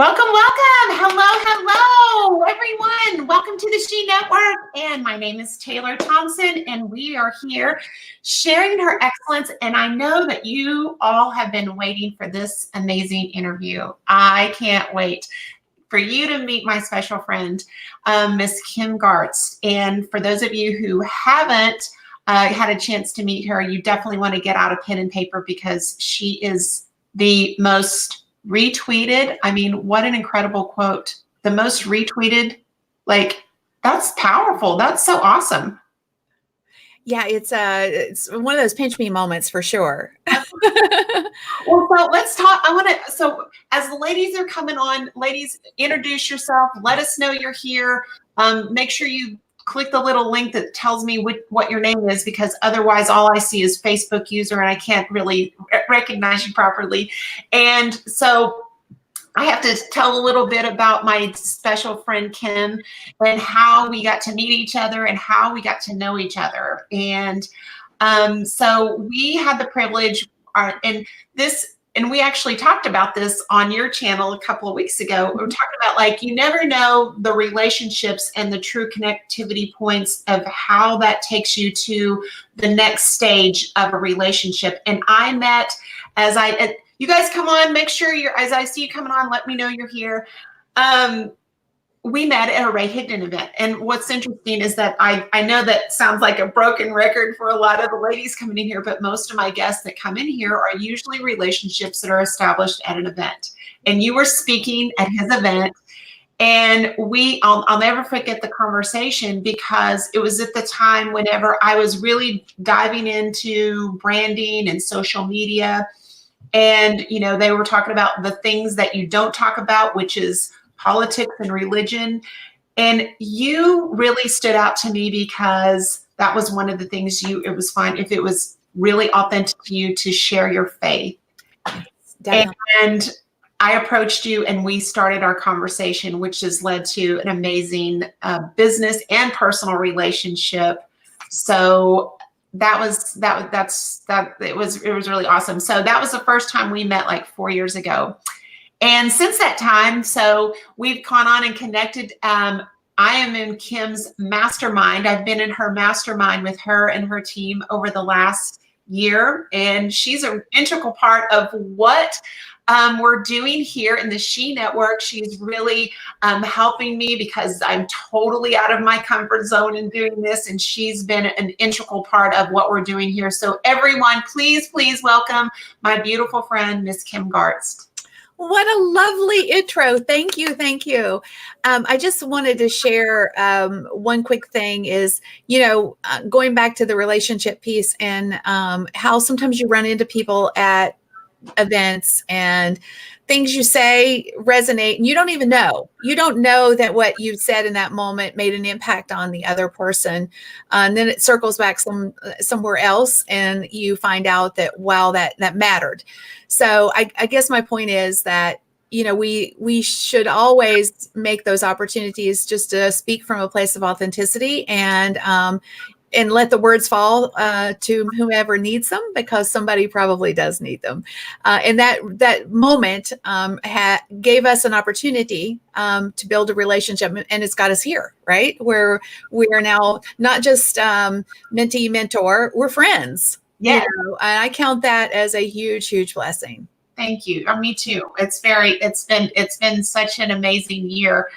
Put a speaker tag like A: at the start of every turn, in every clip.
A: Welcome, welcome. Hello, everyone. Welcome to the She Network. And my name is Taylor Thompson, and we are here sharing her excellence. And I know that you all have been waiting for this amazing interview. I can't wait for you to meet my special friend, Miss Kim Garst. And for those of you who haven't had a chance to meet her, you definitely want to get out a pen and paper because she is the most retweeted. I mean, what an incredible quote. The most retweeted, like, that's powerful. That's so awesome.
B: Yeah, it's one of those pinch me moments for sure.
A: Well, so let's talk. So as the ladies are coming on, ladies, introduce yourself. Let us know you're here. Make sure you click the little link that tells me what your name is, because otherwise all I see is Facebook user and I can't really recognize you properly. And so I have to tell a little bit about my special friend Kim and how we got to meet each other and how we got to know each other. And so we had the privilege, and we actually talked about this on your channel a couple of weeks ago. We were talking about, like, you never know the relationships and the true connectivity points of how that takes you to the next stage of a relationship. And I met, you guys come on, make sure as I see you coming on, let me know you're here. We met at a Ray Higdon event. And what's interesting is that I know that sounds like a broken record for a lot of the ladies coming in here, but most of my guests that come in here are usually relationships that are established at an event. And you were speaking at his event, and I'll never forget the conversation, because it was at the time whenever I was really diving into branding and social media. And, they were talking about the things that you don't talk about, which is politics and religion. And you really stood out to me because that was one of the things it was fine if it was really authentic to you to share your faith. Definitely. And I approached you and we started our conversation, which has led to an amazing business and personal relationship. So it was really awesome. So that was the first time we met, like 4 years ago. And since that time, so we've gone on and connected. I am in Kim's mastermind. I've been in her mastermind with her and her team over the last year. And she's an integral part of what we're doing here in the She Network. She's really helping me because I'm totally out of my comfort zone in doing this. And she's been an integral part of what we're doing here. So everyone, please welcome my beautiful friend, Miss Kim Garst.
B: What a lovely intro. Thank you. Thank you. I just wanted to share one quick thing is, going back to the relationship piece and how sometimes you run into people at events and things you say resonate and you don't even know. You don't know that what you said in that moment made an impact on the other person. And then it circles back somewhere else and you find out that, wow, that mattered. So I guess my point is that, we should always make those opportunities just to speak from a place of authenticity and let the words fall to whomever needs them, because somebody probably does need them. And that moment gave us an opportunity to build a relationship, and it's got us here, right? Where we are now not just mentee, mentor, we're friends.
A: Yeah.
B: And I count that as a huge, huge blessing.
A: Thank you. Me too. It's been such an amazing year,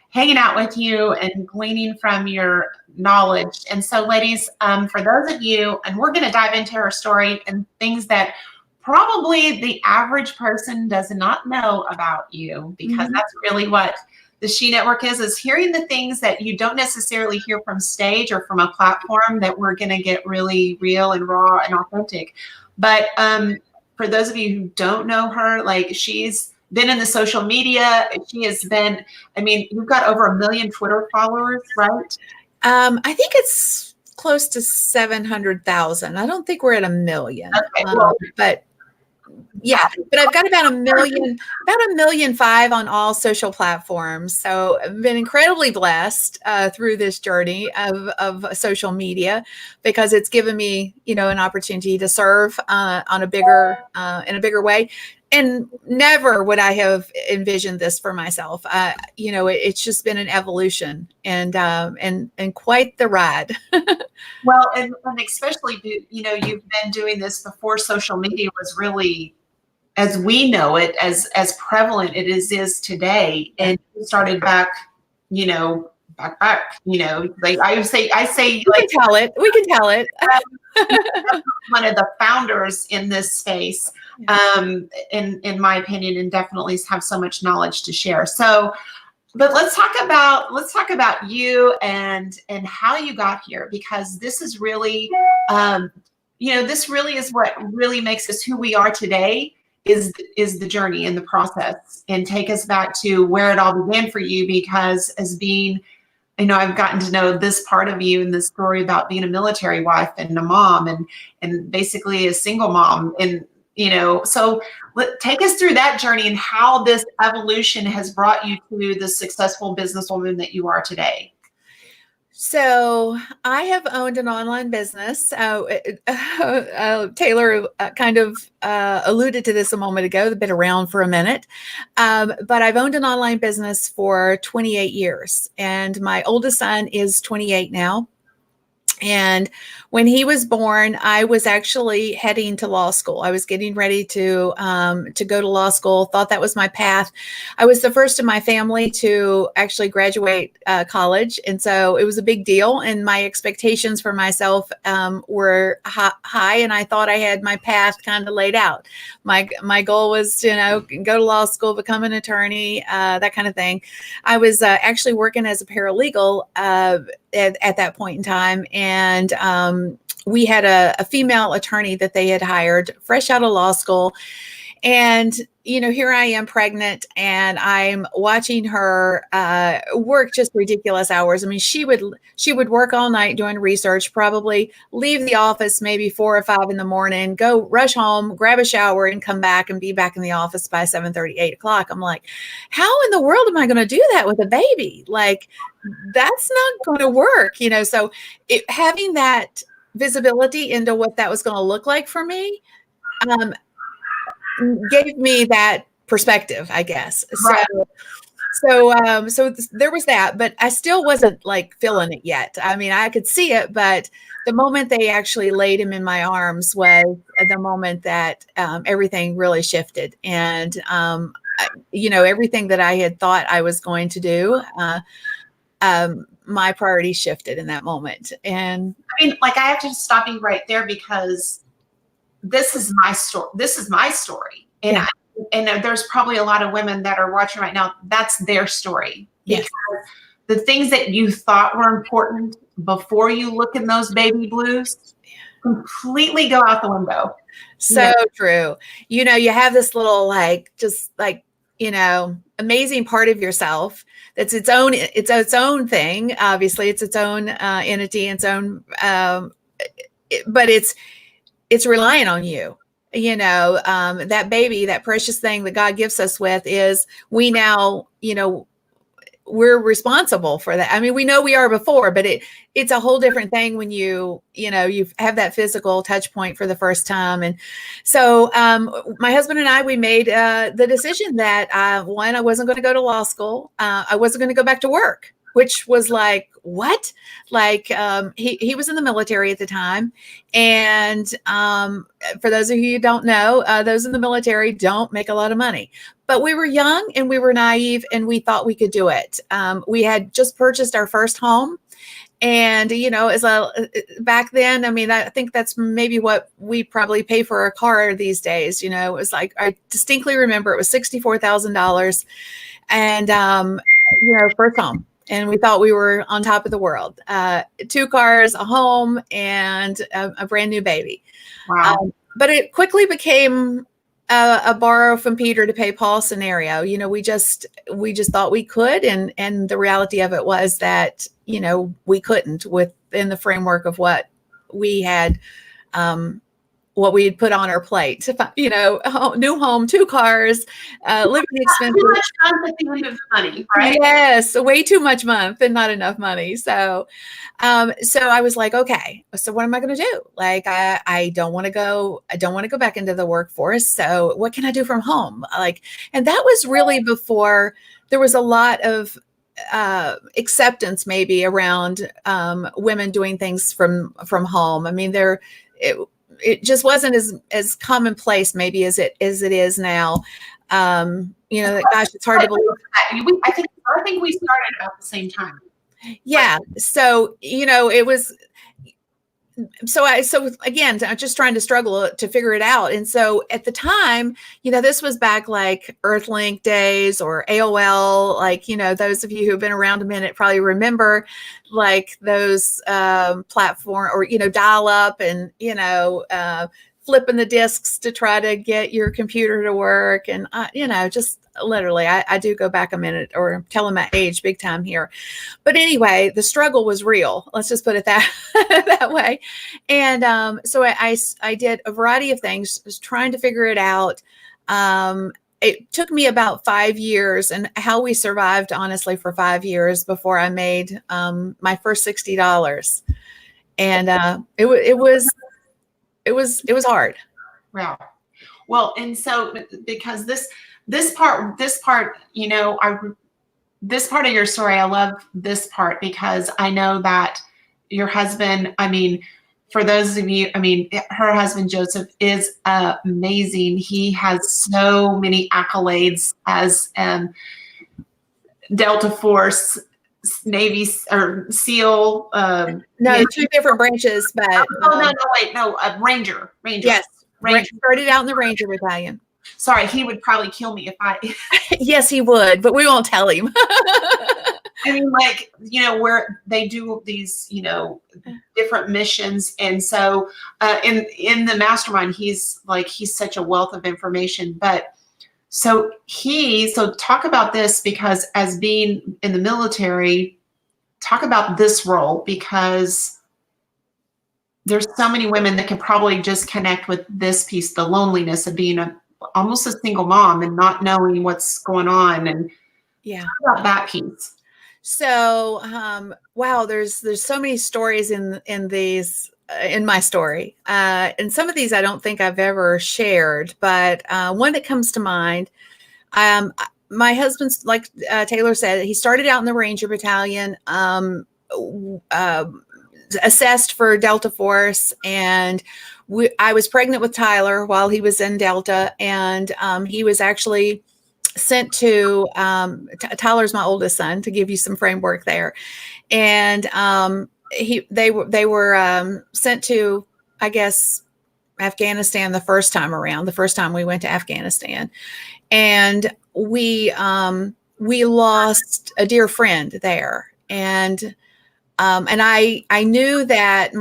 A: hanging out with you and gleaning from your knowledge. And so, ladies, for those of you, and we're going to dive into her story and things that probably the average person does not know about you, because that's really what the She Network is hearing the things that you don't necessarily hear from stage or from a platform, that we're going to get really real and raw and authentic. But for those of you who don't know her, like, she's been in the social media. She has been, you've got over 1 million Twitter followers, right?
B: I think it's close to 700,000. I don't think we're at 1 million,
A: okay, well,
B: but Yeah, but I've got about 1.5 million on all social platforms. So I've been incredibly blessed through this journey of social media, because it's given me, an opportunity to serve on a bigger in a bigger way. And never would I have envisioned this for myself. It's just been an evolution, and quite the ride.
A: Well, and especially, you've been doing this before social media was really, as we know it, as prevalent it is today. And you started back, like I say,
B: We
A: like,
B: can tell it. We can tell it.
A: one of the founders in this space, in my opinion, and definitely have so much knowledge to share. So, but let's talk about you and how you got here, because this is really, this really is what really makes us who we are today, is the journey and the process, and take us back to where it all began for you. Because as being, I've gotten to know this part of you and this story about being a military wife and a mom, and basically a single mom. And, so take us through that journey and how this evolution has brought you to the successful businesswoman that you are today.
B: So I have owned an online business. Taylor kind of alluded to this a moment ago. They've been around for a minute, but I've owned an online business for 28 years, and my oldest son is 28 now. And when he was born, I was actually heading to law school. I was getting ready to go to law school. Thought that was my path. I was the first in my family to actually graduate college, and so it was a big deal. And my expectations for myself were high, and I thought I had my path kind of laid out. My goal was to go to law school, become an attorney, that kind of thing. I was actually working as a paralegal at that point in time. And we had a female attorney that they had hired fresh out of law school. And, here I am pregnant, and I'm watching her work just ridiculous hours. I mean, she would work all night doing research, probably leave the office maybe 4 or 5 in the morning, go rush home, grab a shower, and come back and be back in the office by 7:30, 8 o'clock. I'm like, how in the world am I going to do that with a baby? Like, that's not going to work, So having that visibility into what that was going to look like for me, gave me that perspective, I guess.
A: Right.
B: So there was that, but I still wasn't like feeling it yet. I mean, I could see it, but the moment they actually laid him in my arms was the moment that everything really shifted. And, everything that I had thought I was going to do, my priorities shifted in that moment. And
A: I mean, like, I have to stop you right there, because this is my story. And
B: yeah.
A: and there's probably a lot of women that are watching right now. That's their story.
B: Yes.
A: Because the things that you thought were important before you look in those baby blues completely go out the window.
B: So true. You have this little, amazing part of yourself that's its own thing. Obviously, it's its own entity, its own, but it's relying on you. That baby, that precious thing that God gives us with, is we now, we're responsible for that. I mean, we know we are before, but it's a whole different thing when you have that physical touch point for the first time. And so my husband and I, we made the decision that one, I wasn't going to go to law school. I wasn't going to go back to work, which was like, what? Like, he was in the military at the time. And for those of you who don't know, those in the military don't make a lot of money. But we were young and we were naive, and we thought we could do it. We had just purchased our first home. And, back then, I mean, I think that's maybe what we probably pay for a car these days. It was like, I distinctly remember it was $64,000, and, first home. And we thought we were on top of the world. 2 cars, a home, and a brand new baby.
A: Wow.
B: But it quickly became a borrow from Peter to pay Paul scenario. We just thought we could. And the reality of it was that, we couldn't within the framework of what we had what we'd put on our plate. You know, new home, 2 cars, living expenses.
A: Too much month at the end of the money, right?
B: Yes, way too much month and not enough money. So, so I was like, okay, so what am I going to do? Like, I don't want to go. I don't want to go back into the workforce. So what can I do from home? Like, and that was really before there was a lot of acceptance maybe around women doing things from home. I mean, it just wasn't as commonplace maybe as it is now. You know, gosh, it's hard to believe.
A: I think we started about the same time.
B: Yeah. So, you know, it was, so again, I'm just trying to struggle to figure it out. And so at the time, you know, this was back like Earthlink days or AOL, like, you know, those of you who've been around a minute probably remember like those platform or, you know, dial up and, you know, flipping the disks to try to get your computer to work. And, you know, just literally, I do go back a minute or tell them my age big time here. But anyway, the struggle was real. Let's just put it that, that way. And so I did a variety of things, was trying to figure it out. It took me about 5 years, and how we survived, honestly, for 5 years before I made my first $60. And it was hard.
A: Wow. Well, and so because this part, you know, this part of your story, I love this part because I know that your husband, I mean, for those of you, I mean, her husband, Joseph, is amazing. He has so many accolades as Delta Force, Navy or SEAL.
B: No, 2 different branches, but.
A: Ranger.
B: Yes. Ranger. Started out in the Ranger Battalion.
A: Sorry, he would probably kill me if I.
B: Yes, he would, but we won't tell him.
A: I mean, like, you know, where they do these, you know, different missions. And so in the mastermind, he's such a wealth of information. But so talk about this, because as being in the military, talk about this role, because there's so many women that can probably just connect with this piece, the loneliness of being almost a single mom and not knowing what's going on. And
B: yeah,
A: talk about that piece.
B: So, wow, there's so many stories in these, in my story. And some of these I don't think I've ever shared, but one that comes to mind, my husband's, like Taylor said, he started out in the Ranger Battalion, assessed for Delta Force, and I was pregnant with Tyler while he was in Delta, and he was actually sent to Tyler's my oldest son, to give you some framework there, and they were sent to, I guess, Afghanistan the first time we went to Afghanistan, and we lost a dear friend there, and I knew that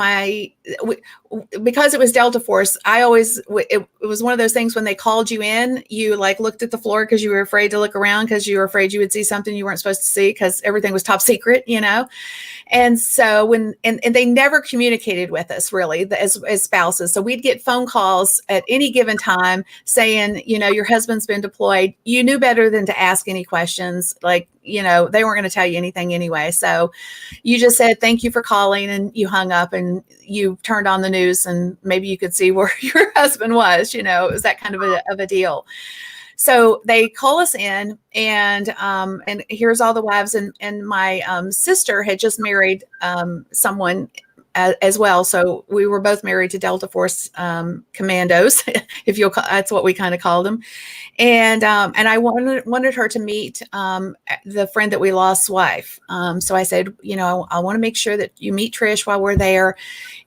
B: because it was Delta Force, it was one of those things when they called you in, you like looked at the floor because you were afraid to look around, because you were afraid you would see something you weren't supposed to see, because everything was top secret, you know? And so and they never communicated with us really as spouses. So we'd get phone calls at any given time saying, you know, your husband's been deployed. You knew better than to ask any questions. Like, you know, they weren't going to tell you anything anyway. So you just said, thank you for calling, and you hung up and you turned on the news, and maybe you could see where your husband was, you know, it was that kind of a deal. So they call us in, and here's all the wives, and my sister had just married someone as well. So we were both married to Delta Force commandos, that's what we kind of called them. And I wanted her to meet the friend that we lost's wife. So I said, you know, I want to make sure that you meet Trish while we're there.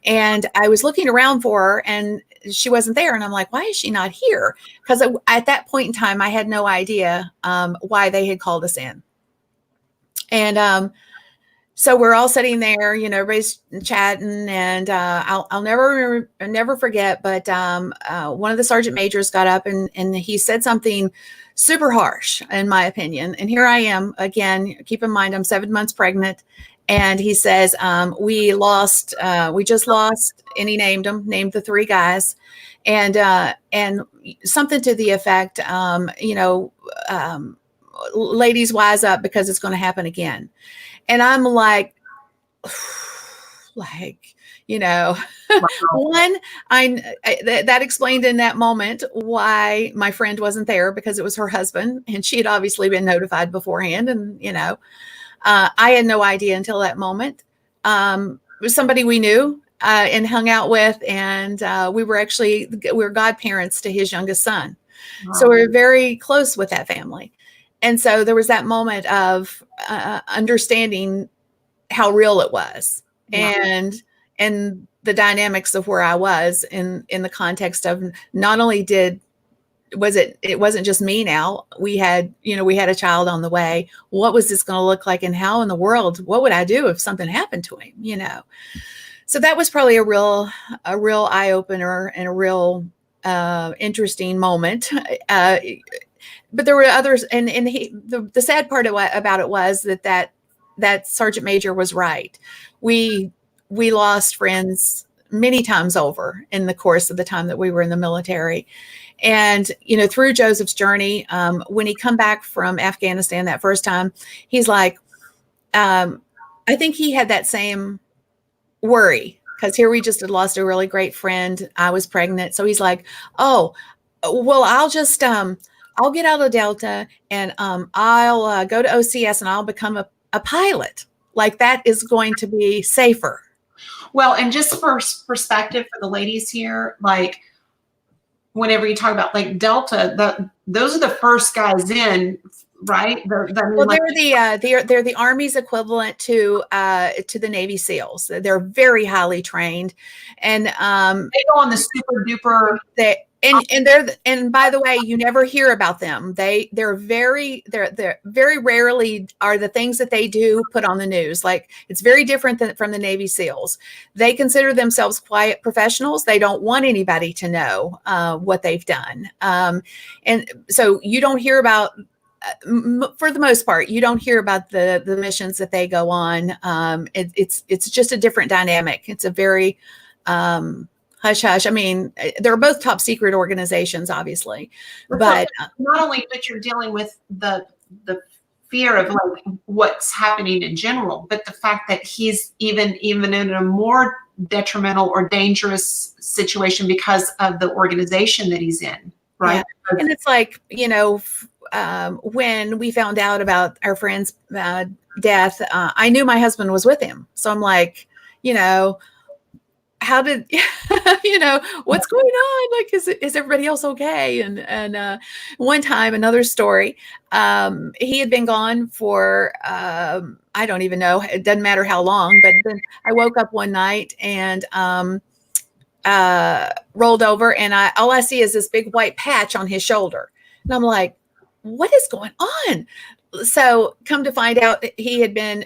B: And I was looking around for her, and she wasn't there. And I'm like, why is she not here? Because at that point in time, I had no idea why they had called us in. And so we're all sitting there, you know, everybody's chatting, and I'll never forget. But one of the sergeant majors got up and he said something super harsh, in my opinion. And here I am again. Keep in mind, I'm 7 months pregnant, And he says, we just lost, and he named them, named the three guys, and something to the effect, ladies, wise up, because it's going to happen again. And I'm like, one, that explained in that moment why my friend wasn't there, because it was her husband, and she had obviously been notified beforehand. And, I had no idea until that moment. It was somebody we knew and hung out with, and we were godparents to his youngest son. Wow. So we were very close with that family. And so there was that moment of understanding how real it was. Yeah. And the dynamics of where I was in the context of, not only it wasn't just me now, we had a child on the way. What was this going to look like, and how in the world, what would I do if something happened to him, So that was probably a real eye opener and a real interesting moment. But there were others, and the sad part about it was that Sergeant Major was right. We lost friends many times over in the course of the time that we were in the military. And, through Joseph's journey, when he come back from Afghanistan that first time, he's like, I think he had that same worry, because here we just had lost a really great friend. I was pregnant. So he's like, oh, well, I'll just, I'll get out of Delta, and I'll go to OCS, and I'll become a pilot. Like, that is going to be safer.
A: Well, and just for perspective for the ladies here, like, whenever you talk about like Delta, those are the first guys in, right?
B: They're the Army's equivalent to the Navy SEALs. They're very highly trained, and
A: they go on the super duper.
B: And by the way, you never hear about them. They're very rarely are the things that they do put on the news. Like, it's very different from the Navy SEALs. They consider themselves quiet professionals. They don't want anybody to know what they've done. And so you don't hear about, for the most part, you don't hear about the missions that they go on. It's just a different dynamic. It's a very hush hush. I mean, they're both top secret organizations, obviously, but
A: not only that you're dealing with the fear of like what's happening in general, but the fact that he's even in a more detrimental or dangerous situation because of the organization that he's in, right?
B: Yeah. And it's like, when we found out about our friend's death, I knew my husband was with him, so I'm like, how did what's going on? Like, is everybody else okay? And one time, another story, he had been gone for I don't even know, it doesn't matter how long, but then I woke up one night and rolled over, and all I see is this big white patch on his shoulder, and I'm like, what is going on? So come to find out, he had been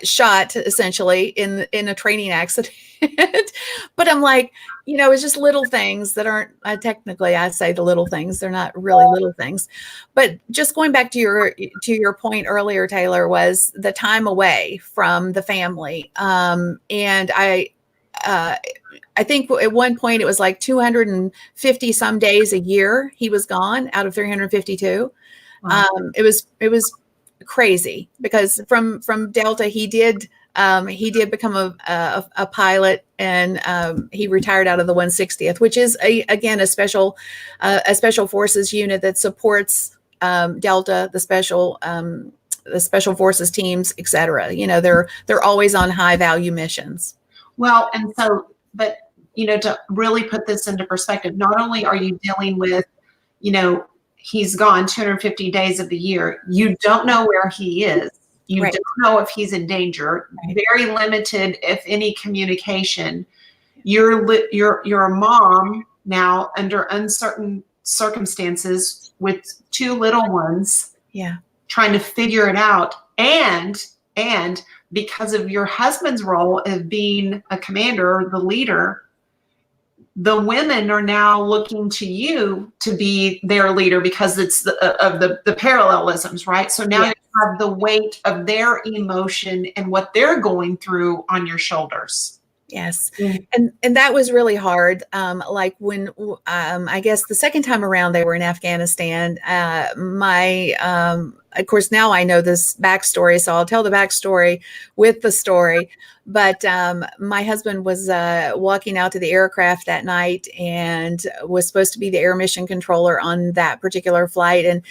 B: shot essentially in a training accident. But I'm like, it's just little things that aren't technically, I say the little things, they're not really little things. But just going back to your point earlier, Taylor, was the time away from the family. And I think at one point it was like 250 some days a year he was gone out of 352. Wow. It was crazy, because from Delta he did become a pilot, and he retired out of the 160th, which is again a special forces unit that supports Delta, the special forces teams, etc. They're always on high value missions.
A: Well, and so, but to really put this into perspective, not only are you dealing with, he's gone 250 days of the year. You don't know where he is. You
B: right.
A: don't know if he's in danger. Right. Very limited, if any, communication. You're a mom now under uncertain circumstances with two little ones.
B: Yeah.
A: Trying to figure it out. And because of your husband's role of being a commander, the leader, the women are now looking to you to be their leader because it's of the parallelisms, right? So now you have the weight of their emotion and what they're going through on your shoulders.
B: Yes. And that was really hard. Like when, I guess the second time around they were in Afghanistan, of course, now I know this backstory, so I'll tell the backstory with the story. But my husband was walking out to the aircraft that night and was supposed to be the air mission controller on that particular flight. And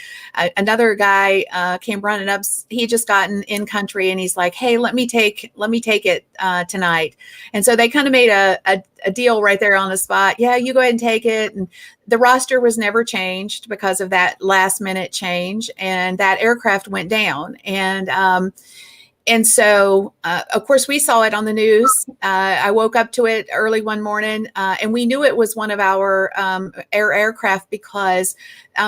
B: another guy came running up. He had just gotten in country, and he's like, "Hey, let me take it tonight." And so they kind of made a deal right there on the spot. Yeah, you go ahead and take it. And the roster was never changed because of that last minute change, and that aircraft went down. And so, of course, we saw it on the news. I woke up to it early one morning, and we knew it was one of our aircraft because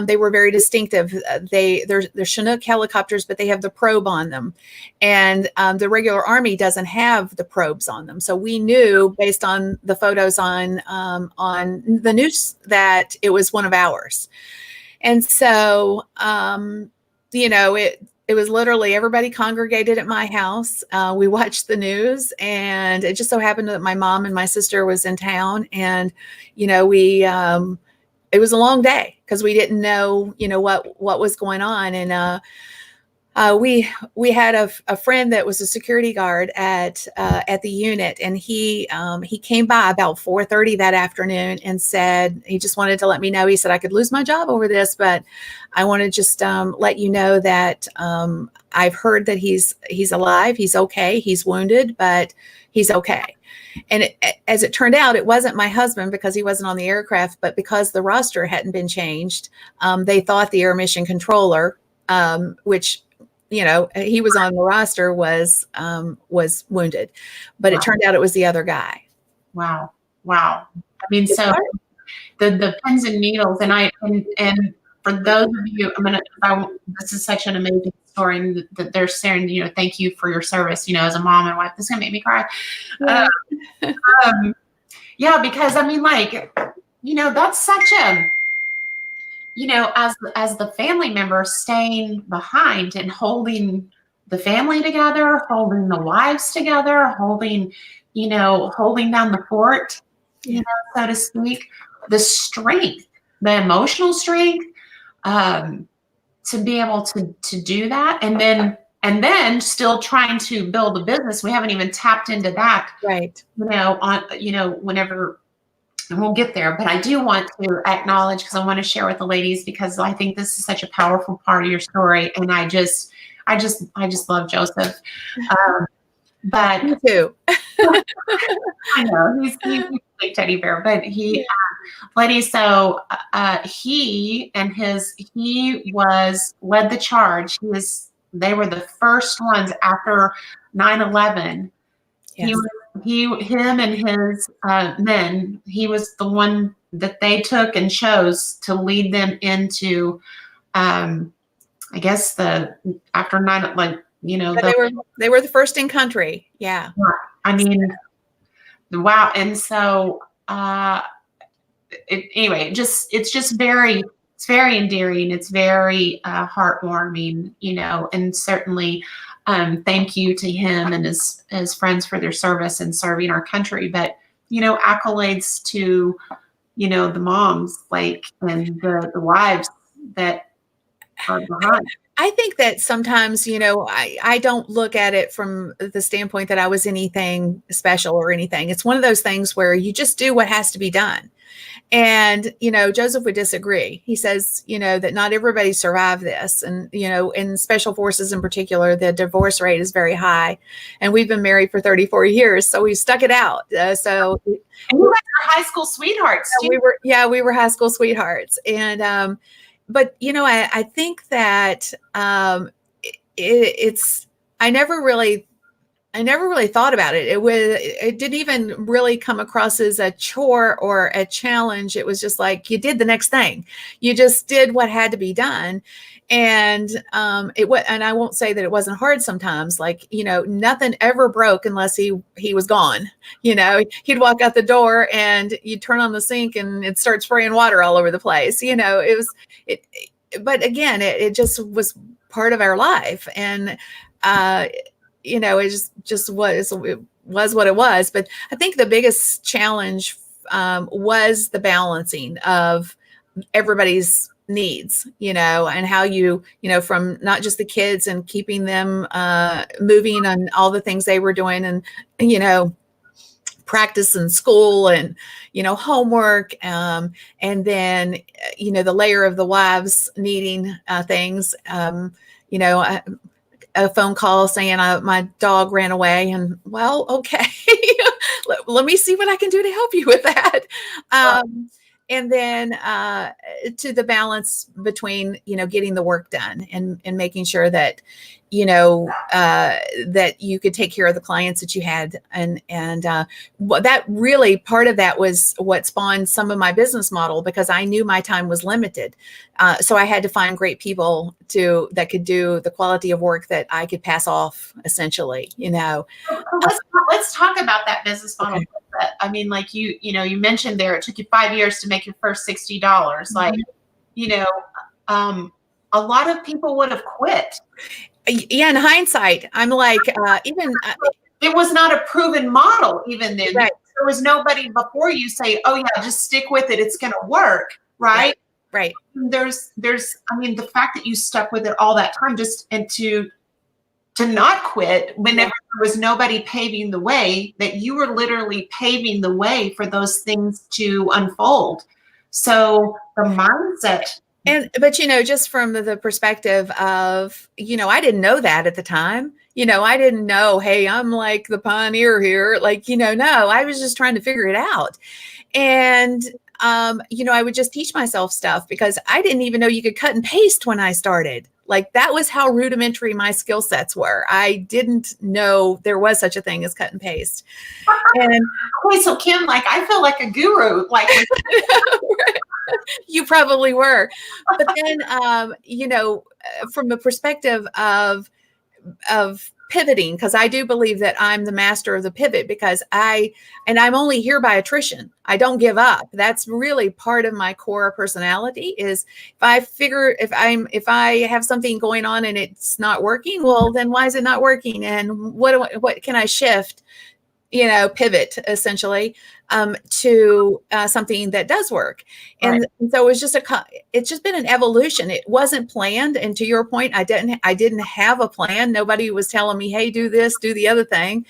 B: they were very distinctive. They're Chinook helicopters, but they have the probe on them, and the regular Army doesn't have the probes on them. So we knew, based on the photos on the news, that it was one of ours. And so, it was literally everybody congregated at my house. We watched the news, and it just so happened that my mom and my sister was in town, and it was a long day because we didn't know what was going on. And we had a friend that was a security guard at the unit, and he came by about 4:30 that afternoon and said he just wanted to let me know. He said, "I could lose my job over this, but I want to just let you know that I've heard that he's alive. He's okay. He's wounded, but he's okay." And as it turned out, it wasn't my husband because he wasn't on the aircraft, but because the roster hadn't been changed, they thought the air mission controller, which he was on the roster, was wounded, but it turned out it was the other guy.
A: Wow. I mean, so the pins and needles, and for those of you, this is such an amazing story, and that they're saying, thank you for your service, as a mom and wife. This is gonna make me cry. Yeah. Because I mean, that's such a, as the family member staying behind and holding the family together, holding the wives together, holding down the fort, so to speak, the strength, the emotional strength, to be able to do that. And then still trying to build a business. We haven't even tapped into that,
B: right?
A: Whenever. And we'll get there, but I do want to acknowledge, because I want to share with the ladies, because I think this is such a powerful part of your story, and I just love Joseph. But
B: me too.
A: I know he's a big teddy bear, but ladies. So he led the charge. They were the first ones after 9/11.
B: Yes.
A: Him and his men, he was the one that they took and chose to lead them into, I guess after 9,
B: they were the first in country. Yeah.
A: I mean, wow. And so, anyway, it's just very endearing. It's very heartwarming, and certainly, thank you to him and his friends for their service and serving our country. But, accolades to, the moms, and the wives that are behind.
B: I think that sometimes, I don't look at it from the standpoint that I was anything special or anything. It's one of those things where you just do what has to be done. And, Joseph would disagree. He says, that not everybody survived this. And, in special forces in particular, the divorce rate is very high. And we've been married for 34 years. So we stuck it out. And
A: you guys are high school sweethearts.
B: We were high school sweethearts. And, but, I think that I never really I never really thought about it. It didn't even really come across as a chore or a challenge. It was just like you did the next thing. You just did what had to be done. And and I won't say that it wasn't hard sometimes. Like, nothing ever broke unless he was gone. He'd walk out the door and you'd turn on the sink and it'd start spraying water all over the place. But again, it just was part of our life. And it was what it was. But I think the biggest challenge was the balancing of everybody's needs, and how from not just the kids and keeping them moving on all the things they were doing, and practice in school and homework, and then the layer of the wives needing things, a phone call saying my dog ran away, and well, okay, let me see what I can do to help you with that. And then to the balance between getting the work done and making sure that that you could take care of the clients that you had, and that really, part of that was what spawned some of my business model, because I knew my time was limited, so I had to find great people that could do the quality of work that I could pass off, essentially.
A: Let's talk about that business model.
B: Okay.
A: I mean, like you mentioned there, it took you 5 years to make your first $60.
B: Mm-hmm.
A: Like, a lot of people would have quit.
B: Yeah, in hindsight, I'm like,
A: it was not a proven model even then.
B: Right.
A: There was nobody before you say, "Oh yeah, just stick with it; it's going to work." Right.
B: Right.
A: There's, I mean, the fact that you stuck with it all that time, and to not quit whenever there was nobody paving the way, that you were literally paving the way for those things to unfold. So the mindset.
B: But just from the perspective of, I didn't know that at the time. I didn't know, hey, I'm like the pioneer here. Like, no, I was just trying to figure it out. And, I would just teach myself stuff, because I didn't even know you could cut and paste when I started. Like, that was how rudimentary my skill sets were. I didn't know there was such a thing as cut and paste. And
A: okay, so Kim, like, I feel like a guru. Like,
B: you probably were. But then, from the perspective of pivoting, because I do believe that I'm the master of the pivot, because I'm only here by attrition. I don't give up. That's really part of my core personality. Is if I have something going on and it's not working, well, then why is it not working? And what can I shift? Pivot, essentially, to something that does work. And
A: right.
B: So it's just been an evolution. It wasn't planned. And to your point, I didn't have a plan. Nobody was telling me, hey, do this, do the other thing.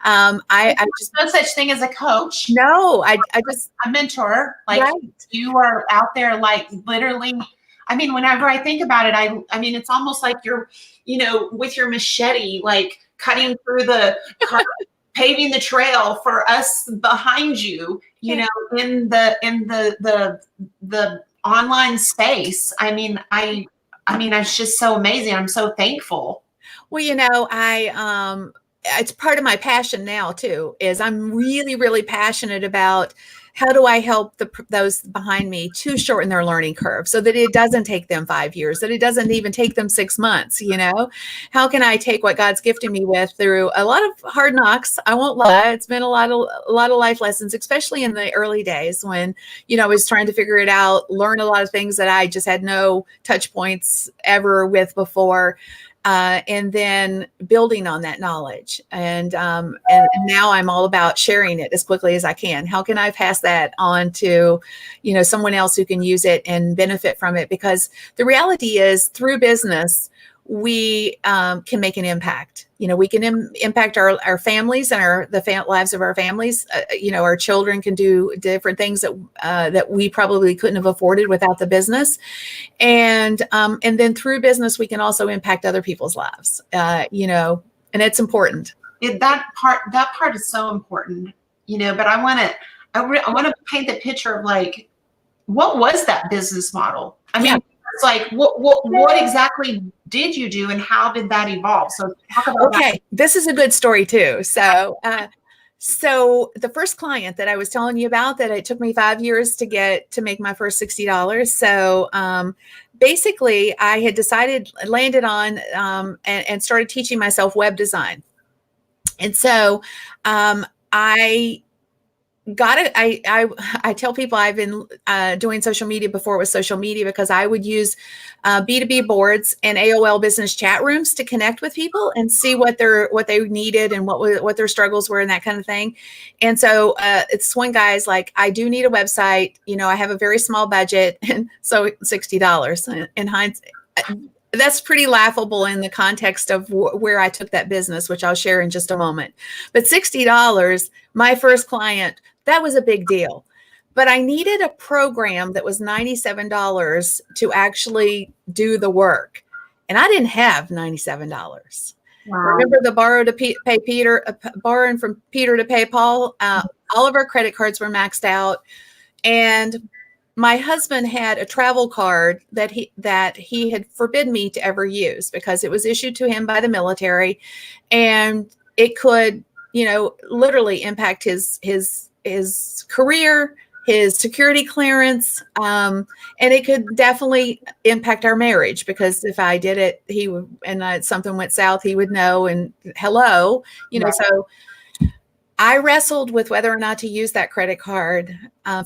B: I just,
A: no such thing as a coach.
B: No, I just
A: a mentor. Like,
B: right.
A: You are out there, like, literally. I mean, whenever I think about it, I mean, it's almost like you're, with your machete, like cutting through the paving the trail for us behind you, in the online space. I mean, it's just so amazing. I'm so thankful.
B: Well, it's part of my passion now too, is I'm really, really passionate about how do I help those behind me to shorten their learning curve, so that it doesn't take them 5 years, that it doesn't even take them 6 months. How can I take what God's gifted me with through a lot of hard knocks? I won't lie. It's been a lot of life lessons, especially in the early days when, I was trying to figure it out, learn a lot of things that I just had no touch points ever with before. And then building on that knowledge. And now I'm all about sharing it as quickly as I can. How can I pass that on to, someone else who can use it and benefit from it? Because the reality is, through business, we can make an impact. We can impact our families and the lives of our families. Our children can do different things that we probably couldn't have afforded without the business. And then through business, we can also impact other people's lives. And it's important.
A: That part is so important. But I want to paint the picture of, like, what was that business model? I mean, it's like, what exactly did you do, and how did that evolve? So talk about that.
B: Okay, this is a good story too. So the first client that I was telling you about, that it took me 5 years to make my first $60. So basically, I had landed on and started teaching myself web design. And so I got it. I tell people I've been doing social media before it was social media, because I would use B2B boards and AOL business chat rooms to connect with people and see what they needed and what their struggles were and that kind of thing. And so it's one guy's like, I do need a website. I have a very small budget, and so $60 in hindsight. That's pretty laughable in the context of where I took that business, which I'll share in just a moment. But $60, my first client, that was a big deal. But I needed a program that was $97 to actually do the work. And I didn't have $97. Wow. Remember the borrowing from Peter to pay Paul? All of our credit cards were maxed out. And my husband had a travel card that he had forbidden me to ever use, because it was issued to him by the military, and it could, literally impact his career, his security clearance, and it could definitely impact our marriage, because if I did it, he would, and something went south, he would know, and hello, right. So I wrestled with whether or not to use that credit card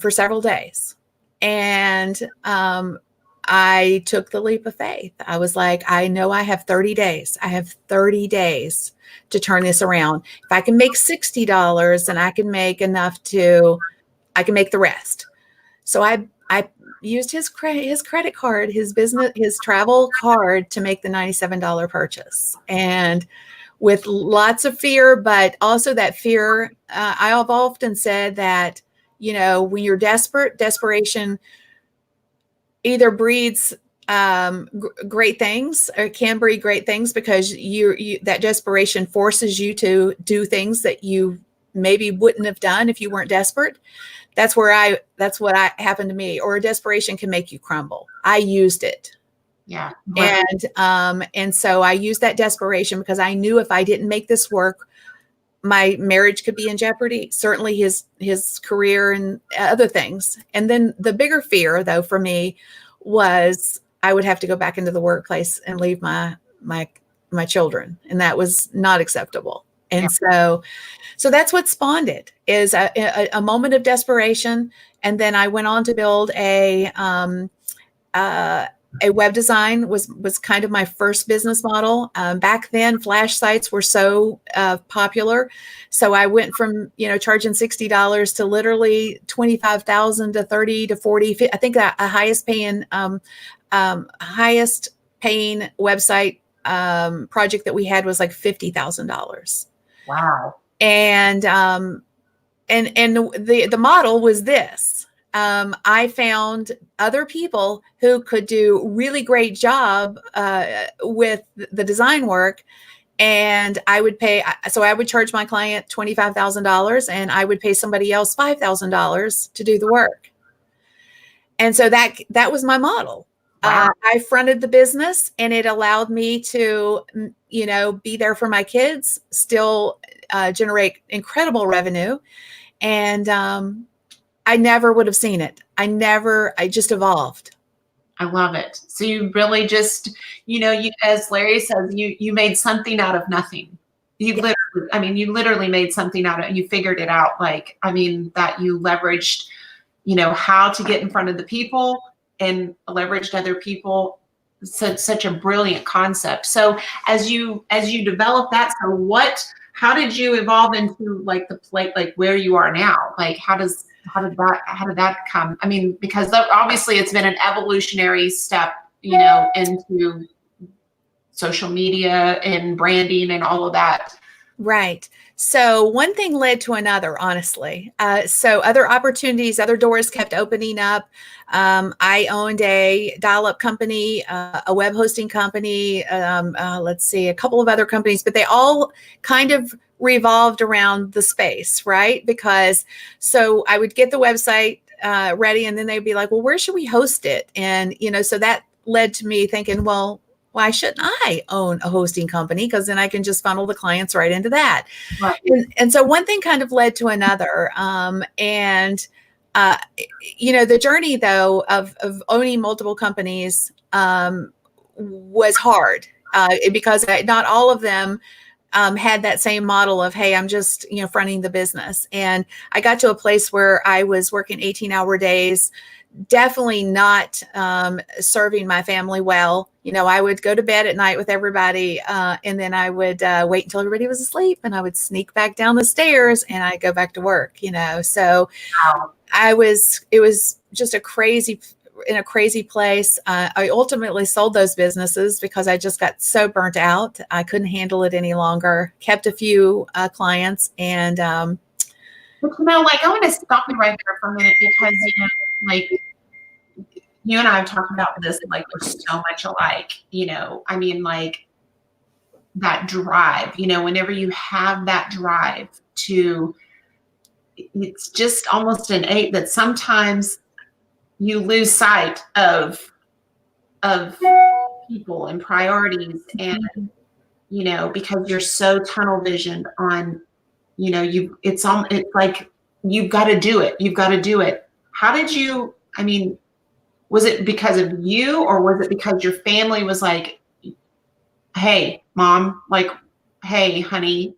B: for several days. And I took the leap of faith. I was like, I know I have 30 days. I have 30 days to turn this around. If I can make $60, then I can make enough I can make the rest. So I used his credit card, his travel card, to make the $97 purchase. And with lots of fear, but also that fear, I have often said that, when you're desperate, desperation either breeds great things, or can breed great things, because that desperation forces you to do things that you maybe wouldn't have done if you weren't desperate. That's what happened to me. Or desperation can make you crumble. I used it.
A: Yeah.
B: And so I used that desperation, because I knew if I didn't make this work, my marriage could be in jeopardy, certainly his career and other things. And then the bigger fear, though, for me was I would have to go back into the workplace and leave my children. And that was not acceptable. And so that's what spawned it, is a moment of desperation. And then I went on to build a web design was kind of my first business model. Back then, flash sites were so popular. So I went from, charging $60 to literally $25,000 to $30,000 to $40,000. I think that a highest paying website project that we had was like $50,000.
A: Wow.
B: And the model was this. I found other people who could do really great job with the design work, and I would pay. So I would charge my client $25,000, and I would pay somebody else $5,000 to do the work. And so that was my model.
A: Wow.
B: I fronted the business, and it allowed me to, be there for my kids, still generate incredible revenue, and I never would have seen it. I just evolved.
A: I love it. So you really just, as Larry says, you made something out of nothing. You literally made something out of it. You figured it out. That you leveraged, how to get in front of the people and leveraged other people. Such a brilliant concept. So as you develop that, how did you evolve into where you are now? How did that come? Because obviously it's been an evolutionary step, into social media and branding and all of that.
B: Right. So one thing led to another, honestly. So other opportunities, other doors kept opening up. I owned a dial-up company, a web hosting company, a couple of other companies, but they all kind of revolved around the space, right? Because so I would get the website ready, and then they'd be like, well, where should we host it? And, so that led to me thinking, well, why shouldn't I own a hosting company? Because then I can just funnel the clients right into that.
A: Right.
B: And so one thing kind of led to another. The journey though of owning multiple companies was hard because not all of them had that same model of, hey, I'm just, fronting the business. And I got to a place where I was working 18-hour days, definitely not serving my family well. I would go to bed at night with everybody, and then I would wait until everybody was asleep, and I would sneak back down the stairs and I'd go back to work, So
A: Wow.
B: it was just in a crazy place. I ultimately sold those businesses because I just got so burnt out. I couldn't handle it any longer, kept a few clients, and
A: But I want to stop you right there for a minute because, you and I have talked about this, we're so much alike, that drive, whenever you have that drive it's just almost innate that sometimes you lose sight of people and priorities and, because you're so tunnel visioned on, it's like, you've got to do it. You've got to do it. How did you, was it because of you or was it because your family was like, hey, mom, hey, honey,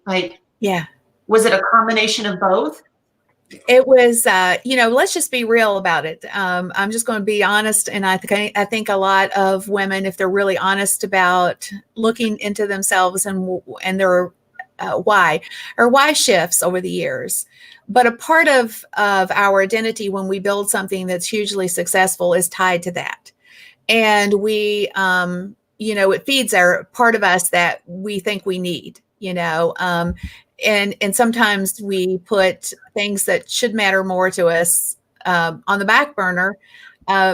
B: yeah,
A: was it a combination of both?
B: It was, let's just be real about it. I'm just going to be honest. And I think a lot of women, if they're really honest about looking into themselves and their why shifts over the years. But a part of our identity when we build something that's hugely successful is tied to that. And we, it feeds our part of us that we think we need, and sometimes we put things that should matter more to us on the back burner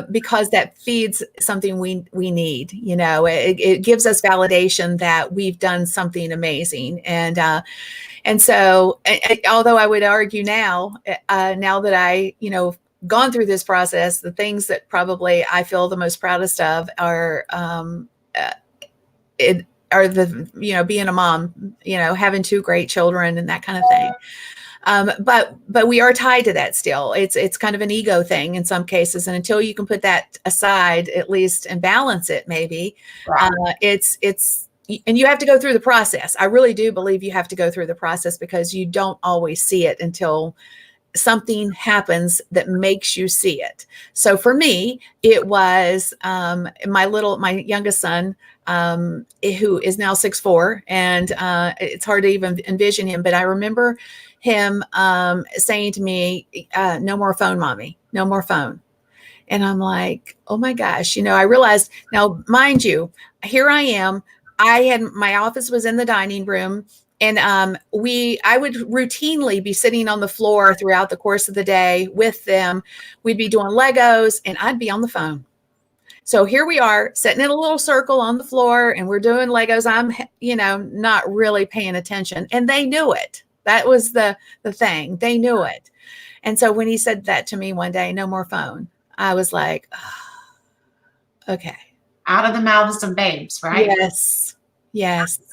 B: because that feeds something we need. It gives us validation that we've done something amazing. And so, although I would argue now that I, gone through this process, the things that probably I feel the most proudest of are being a mom, having two great children and that kind of thing. But we are tied to that still. It's kind of an ego thing in some cases. And until you can put that aside, at least, and balance it, maybe,
A: Right.
B: And you have to go through the process. I really do believe you have to go through the process because you don't always see it until something happens that makes you see it. So for me, it was my youngest son, who is now 6'4", and it's hard to even envision him. But I remember him saying to me, "No more phone, mommy. No more phone." And I'm like, "Oh my gosh!" I realized now, mind you, here I am. My office was in the dining room. And I would routinely be sitting on the floor throughout the course of the day with them. We'd be doing Legos and I'd be on the phone. So here we are sitting in a little circle on the floor and we're doing Legos. I'm, not really paying attention. And they knew it. That was the thing. They knew it. And so when he said that to me one day, no more phone, I was like, oh, okay.
A: Out of the mouths of babes, right?
B: Yes.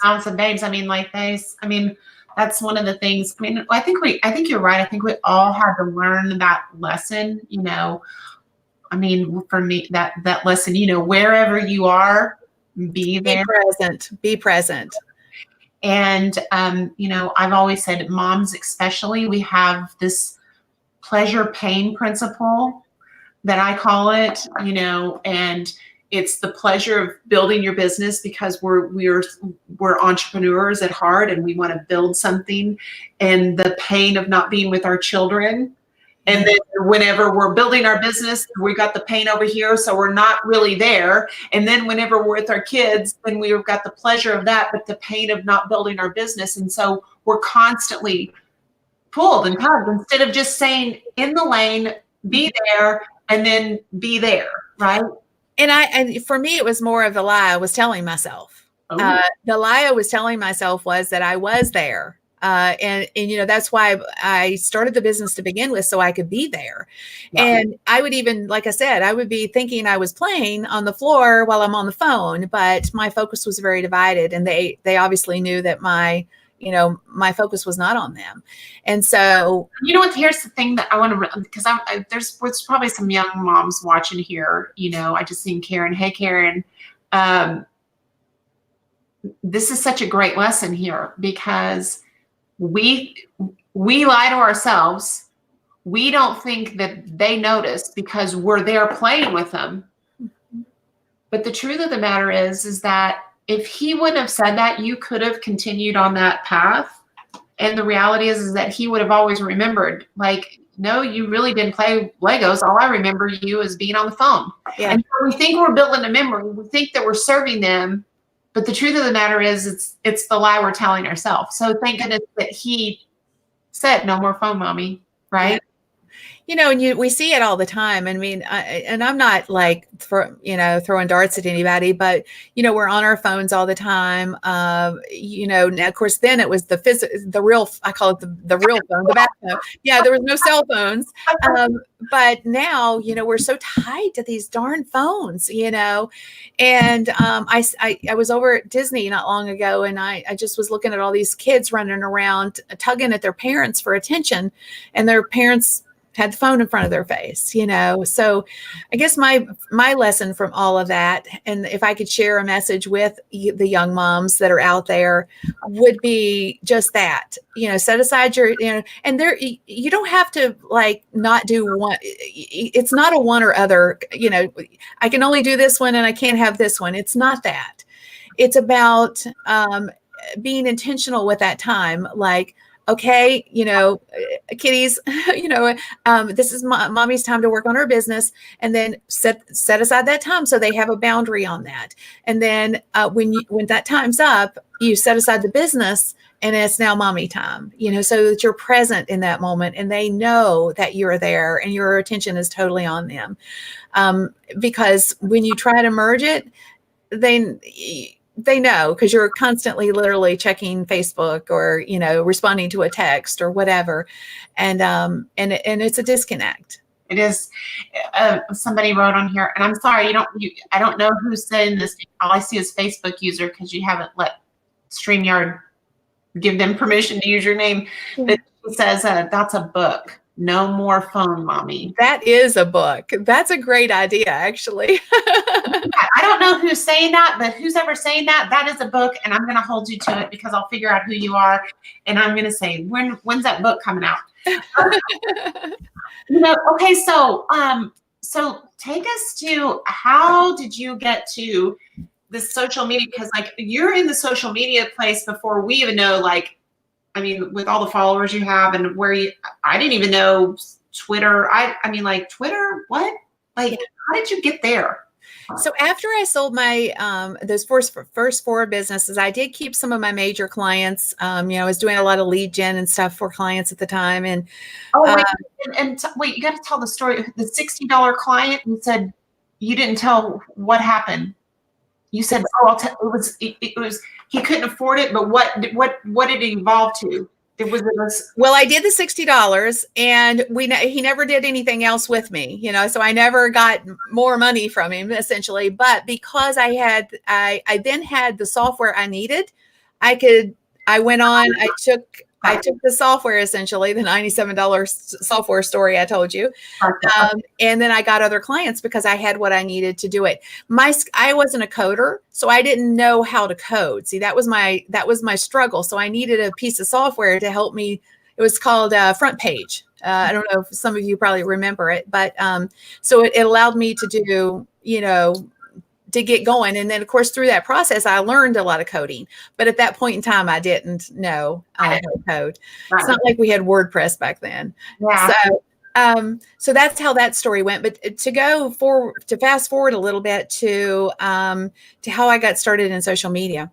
A: Mouths of babes. That's one of the things. I think you're right. I think we all had to learn that lesson, for me, that lesson, wherever you are, be there.
B: Be present.
A: And, I've always said moms, especially, we have this pleasure pain principle that I call it, and it's the pleasure of building your business because we're entrepreneurs at heart and we want to build something, and the pain of not being with our children. And then whenever we're building our business, we got the pain over here, so we're not really there. And then whenever we're with our kids, then we've got the pleasure of that, but the pain of not building our business. And so we're constantly pulled and tugged instead of just saying in the lane, be there, and then be there, right?
B: And for me, it was more of the lie I was telling myself. The lie I was telling myself was that I was there. And that's why I started the business to begin with, so I could be there.
A: Yeah.
B: And I would even, like I said, I would be thinking I was playing on the floor while I'm on the phone, but my focus was very divided, and they obviously knew that my focus was not on them. And so,
A: you know what, here's the thing that I want to, because there's probably some young moms watching here. I just seen Karen. Hey, Karen. This is such a great lesson here, because we lie to ourselves. We don't think that they notice because we're there playing with them. But the truth of the matter is that if he wouldn't have said that, you could have continued on that path. And the reality is that he would have always remembered, like, no, you really didn't play Legos. All I remember you is being on the phone.
B: yeah.
A: And we think we're building a memory. We think that we're serving them. But the truth of the matter is it's the lie we're telling ourselves. So thank goodness that he said, no more phone, mommy. Right?
B: Yeah. And we see it all the time. I mean, and I'm not like throwing darts at anybody, but we're on our phones all the time. Now, of course, then it was the real, I call it the real phone, the back phone. Yeah, there was no cell phones. But now, we're so tied to these darn phones, And I was over at Disney not long ago, and I just was looking at all these kids running around, tugging at their parents for attention, and their parents had the phone in front of their face, So I guess my lesson from all of that, and if I could share a message with the young moms that are out there, would be just that, set aside your, and you don't have to like not do one. It's not a one or other, I can only do this one and I can't have this one. It's not that. It's about being intentional with that time. Like, okay, kiddies, this is mommy's time to work on her business, and then set aside that time so they have a boundary on that. And then when that time's up, you set aside the business, and it's now mommy time, so that you're present in that moment, and they know that you're there and your attention is totally on them. Because when you try to merge it, they know, because you're constantly literally checking Facebook or, responding to a text or whatever. And it's a disconnect.
A: It is. Somebody wrote on here, and I'm sorry, I don't know who's saying this. All I see is Facebook user, because you haven't let StreamYard give them permission to use your name. But it says, that's a book. No more phone, mommy.
B: That is a book. That's a great idea, actually.
A: I don't know who's saying that, but who's ever saying that, that is a book, and I'm going to hold you to it, because I'll figure out who you are, and I'm going to say, when's that book coming out? Okay, so take us to, how did you get to this social media? Because like, you're in the social media place before we even know, like, I mean, with all the followers you have, and I didn't even know Twitter. I mean, like, Twitter, what? Like, how did you get there?
B: So after I sold my those first four businesses, I did keep some of my major clients. I was doing a lot of lead gen and stuff for clients at the time. And
A: wait, you got to tell the story. The $60 client, you said you didn't tell what happened. You said, "Oh, I'll tell." It was he couldn't afford it, but what did it evolve to?
B: Well, I did the $60, and he never did anything else with me, so I never got more money from him, essentially. But because I then had the software I needed, I took the software, essentially, the $97 software story I told you. And then I got other clients because I had what I needed to do it. I wasn't a coder, so I didn't know how to code. See, that was my struggle. So I needed a piece of software to help me. It was called Front Page. I don't know if some of you probably remember it, but so it allowed me to do, to get going. And then, of course, through that process, I learned a lot of coding. But at that point in time, I didn't know how to code. Right. It's not like we had WordPress back then. Yeah. So that's how that story went. But to fast forward a little bit to how I got started in social media.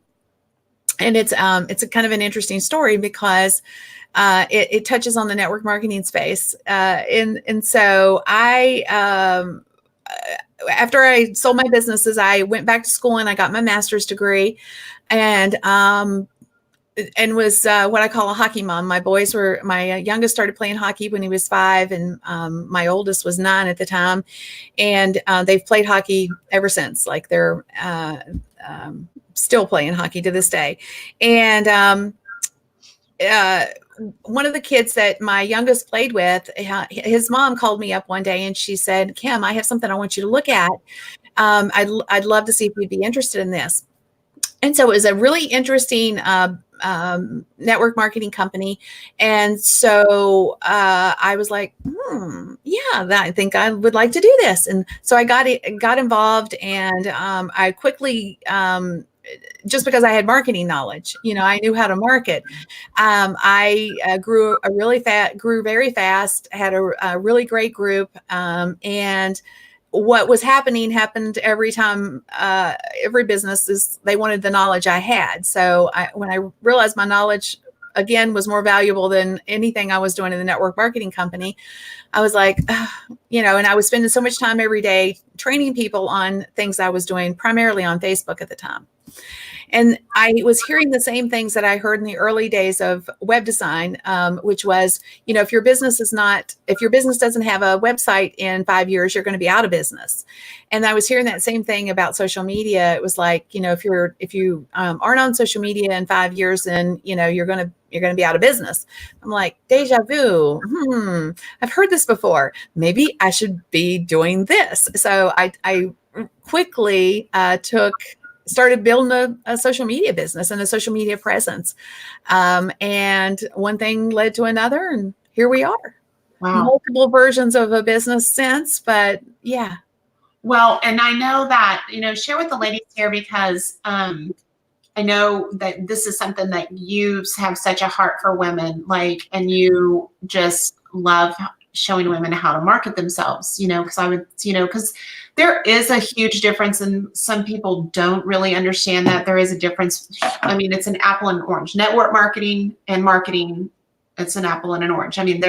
B: And it's a kind of an interesting story, because it touches on the network marketing space. And so after I sold my businesses, I went back to school and I got my master's degree. And and was what I call a hockey mom. My youngest started playing hockey when he was 5, and my oldest was 9 at the time. And they've played hockey ever since. Like they're still playing hockey to this day. And one of the kids that my youngest played with, his mom called me up one day and she said, Kim, I have something I want you to look at. I'd love to see if you'd be interested in this. And so it was a really interesting network marketing company. And so I was like, yeah, I think I would like to do this. And so I got involved, and I quickly, just because I had marketing knowledge, I knew how to market. I grew very fast, had a really great group. And what was happened every time. Every business they wanted the knowledge I had. So when I realized my knowledge again was more valuable than anything I was doing in the network marketing company, I was like, and I was spending so much time every day training people on things I was doing primarily on Facebook at the time. And I was hearing the same things that I heard in the early days of web design, which was, if your business doesn't have a website in 5 years, you're going to be out of business. And I was hearing that same thing about social media. It was like, if you aren't on social media in 5 years, then you're going to be out of business. I'm like, deja vu. I've heard this before. Maybe I should be doing this. So I quickly started building a social media business and a social media presence. And one thing led to another, and here we are.
A: Wow.
B: Multiple versions of a business since, but yeah.
A: Well, and I know that, share with the ladies here, because I know that this is something that you have such a heart for women, and you just love showing women how to market themselves, because there is a huge difference, and some people don't really understand that there is a difference. I mean, it's an apple and an orange. Network marketing and marketing, it's an apple and an orange. I mean,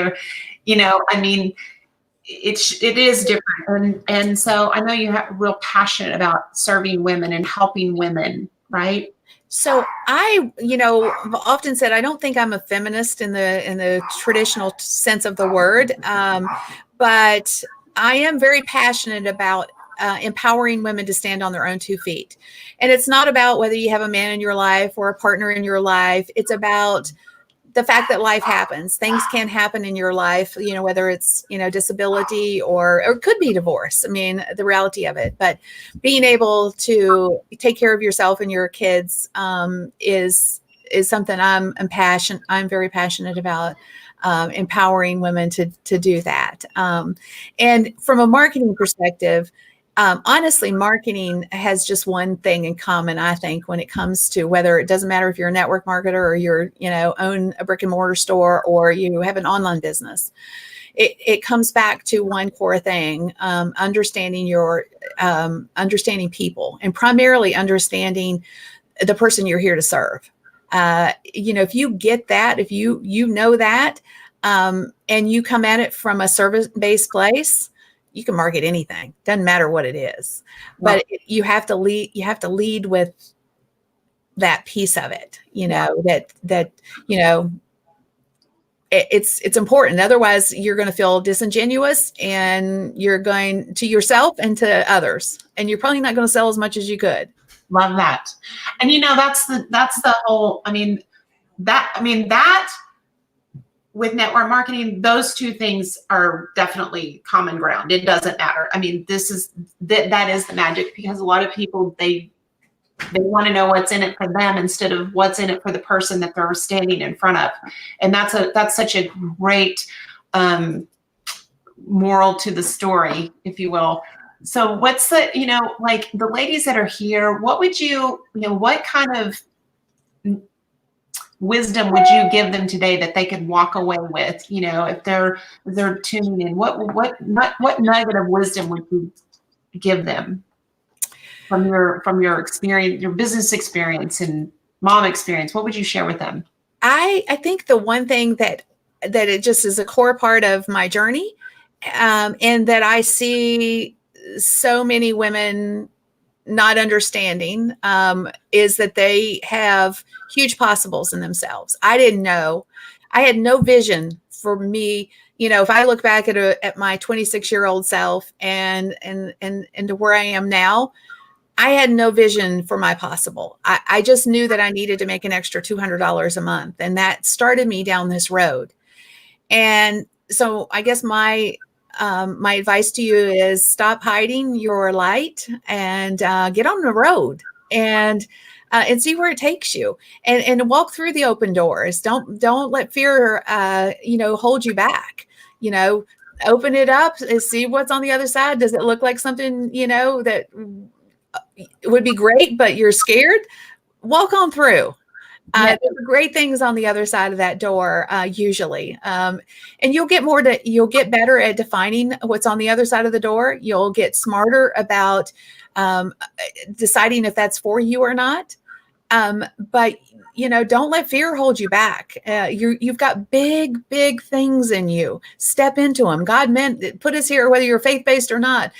A: it is different. And so I know you have real passionate about serving women and helping women, right?
B: So I, have often said, I don't think I'm a feminist in the traditional sense of the word. But I am very passionate about empowering women to stand on their own 2 feet. And it's not about whether you have a man in your life or a partner in your life. It's about the fact that life happens. Things can happen in your life, whether it's, disability or it could be divorce. I mean, the reality of it. But being able to take care of yourself and your kids is something I'm very passionate about. Empowering women to do that. And from a marketing perspective, honestly, marketing has just one thing in common, I think, when it comes to whether it doesn't matter if you're a network marketer or you're, own a brick and mortar store or you have an online business. It comes back to one core thing, understanding understanding people, and primarily understanding the person you're here to serve. If you get that, if you know that, and you come at it from a service-based place, you can market anything. Doesn't matter what it is, but you have to lead with that piece of it. It's important. Otherwise, you're going to feel disingenuous, and you're going to yourself and to others, and you're probably not going to sell as much as you could.
A: Love that. And that's the whole, that with network marketing, those 2 things are definitely common ground. It doesn't matter. I mean, that is the magic, because a lot of people, they want to know what's in it for them instead of what's in it for the person that they're standing in front of. And that's such a great moral to the story, if you will. So what's the, the ladies that are here, what would what kind of wisdom would you give them today that they could walk away with, if they're tuning in? What nugget of wisdom would you give them from your experience, your business experience and mom experience? What would you share with them?
B: I think the one thing that it just is a core part of my journey, and that I see so many women not understanding is that they have huge possibles in themselves. I didn't know. I had no vision for me. If I look back at my 26-year-old self and to where I am now, I had no vision for my possible. I just knew that I needed to make an extra $200 a month, and that started me down this road. And so I guess my advice to you is stop hiding your light and get on the road and see where it takes you, and walk through the open doors. Don't let fear, hold you back. Open it up and see what's on the other side. Does it look like something, that would be great, but you're scared? Walk on through. There's great things on the other side of that door, usually. And you'll get better at defining what's on the other side of the door. You'll get smarter about deciding if that's for you or not. But don't let fear hold you back. You've got big things in you. Step into them. God put us here, whether you're faith-based or not.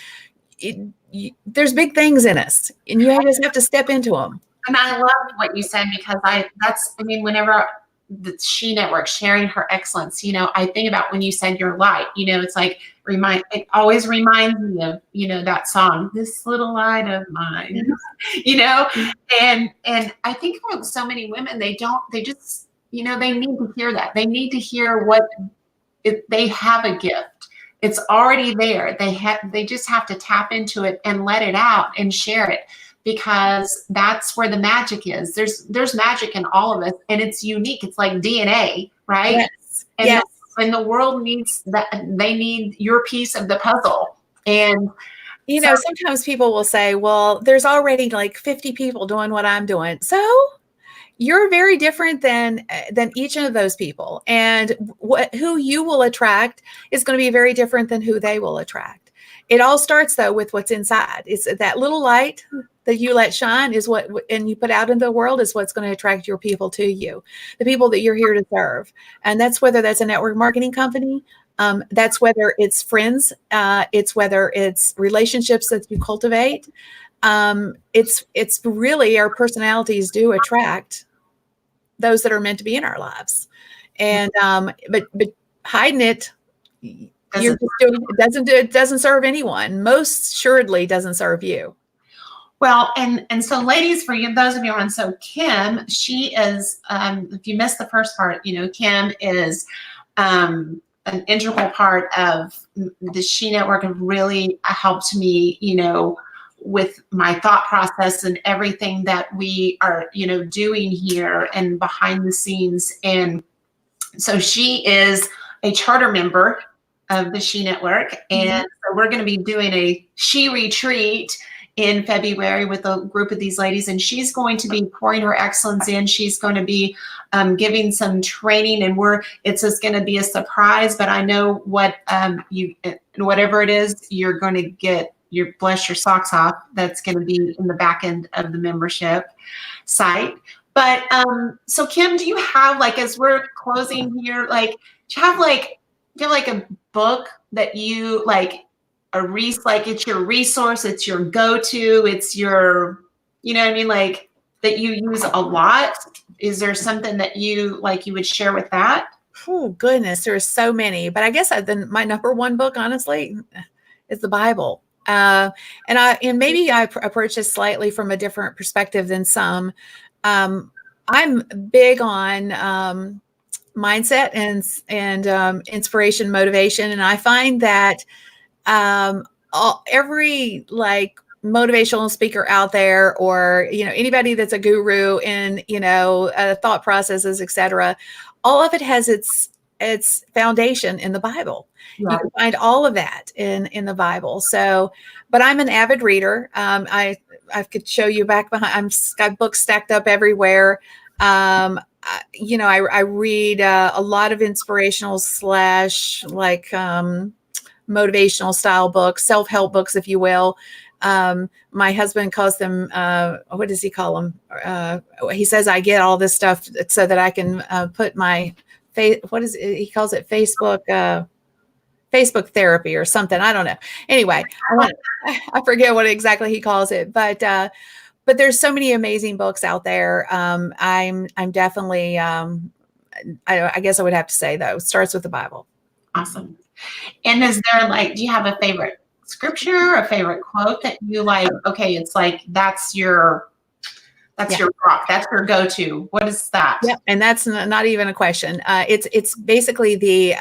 B: There's big things in us, and you just have to step into them.
A: And I love what you said, because whenever the She Network sharing her excellence, I think about when you said your light, it's like it always reminds me of, that song, "This Little Light of Mine," and I think for so many women, they just, they need to hear that. They need to hear they have a gift. It's already there. They just have to tap into it and let it out and share it, because that's where the magic is. There's magic in all of us, and it's unique. It's like DNA, right?
B: Yes.
A: And
B: yes.
A: And the world needs that. They need your piece of the puzzle. And
B: sometimes people will say, well, there's already like 50 people doing what I'm doing. So you're very different than each of those people. And who you will attract is going to be very different than who they will attract. It all starts, though, with what's inside. It's that little light that you let shine and you put out into the world is what's going to attract your people to you, the people that you're here to serve. And that's whether that's a network marketing company. That's whether it's friends. It's whether it's relationships that you cultivate. It's really our personalities do attract those that are meant to be in our lives. And but hiding it, it doesn't serve anyone. Most assuredly doesn't serve you.
A: Well, and so ladies, for you, those of you on, so Kim, she is, if you missed the first part, Kim is an integral part of the She Network, and really helped me, with my thought process and everything that we are, doing here and behind the scenes. And so she is a charter member of the She Network. And so we're going to be doing a She Retreat in February with a group of these ladies, and she's going to be pouring her excellence in. She's going to be giving some training, and it's just going to be a surprise, but I know whatever it is, you're going to get bless your socks off. That's going to be in the back end of the membership site. But so Kim, do you have, as we're closing here, do you have a book that you it's your resource, it's your go-to, it's your, that you use a lot? Is there something that you would share with that?
B: Oh goodness, there's so many, but I guess my number one book, honestly, is the Bible. And maybe I approach this slightly from a different perspective than some. I'm big on mindset and inspiration, motivation, and I find that every motivational speaker out there, or anybody that's a guru in thought processes, etc., all of it has its foundation in the Bible. Right. You can find all of that in the Bible. So, but I'm an avid reader. I could show you back behind. I've got books stacked up everywhere. I read a lot of inspirational / motivational style books, self-help books, if you will. My husband calls them, what does he call them? He says, I get all this stuff so that I can put my he calls it Facebook. Facebook therapy or something. I don't know. Anyway, I forget what exactly he calls it, but there's so many amazing books out there. I'm definitely, I guess I would have to say though, starts with the Bible.
A: Awesome. And is there like, do you have a favorite scripture, a favorite quote that you like? Okay, it's like that's your rock, that's your go-to. What is that?
B: Yeah, and that's not even a question. It's basically the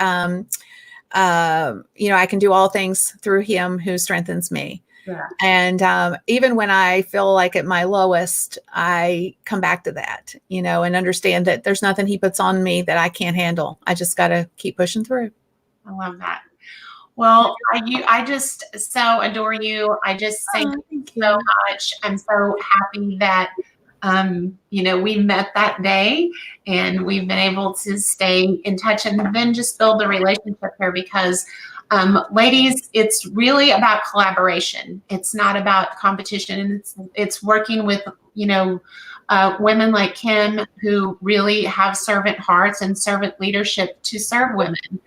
B: I can do all things through Him who strengthens me.
A: Yeah.
B: And even when I feel like at my lowest, I come back to that, and understand that there's nothing He puts on me that I can't handle. I just got to keep pushing through.
A: I love that. Well, I just so adore you. I just thank you so much. I'm so happy that we met that day and we've been able to stay in touch and then just build a relationship here because ladies, it's really about collaboration. It's not about competition, and it's working with women like Kim who really have servant hearts and servant leadership to serve women.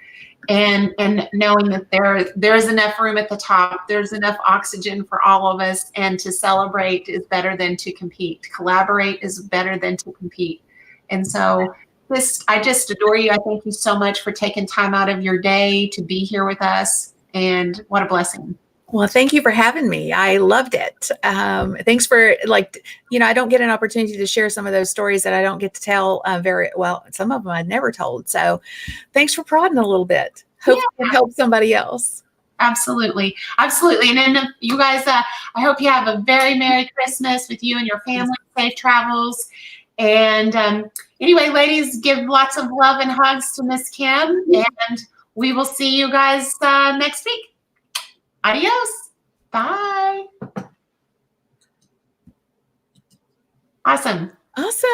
A: And knowing that there's enough room at the top, there's enough oxygen for all of us, and to celebrate is better than to compete. Collaborate is better than to compete. And so I just adore you. I thank you so much for taking time out of your day to be here with us. And what a blessing.
B: Well, thank you for having me. I loved it. Thanks for I don't get an opportunity to share some of those stories that I don't get to tell very well. Some of them I'd never told. So thanks for prodding a little bit. Hope it helps somebody else.
A: Absolutely. Absolutely. And then you guys, I hope you have a very Merry Christmas with you and your family. Safe travels. And anyway, ladies, give lots of love and hugs to Miss Kim. And we will see you guys next week. Adios. Bye. Awesome.
B: Awesome.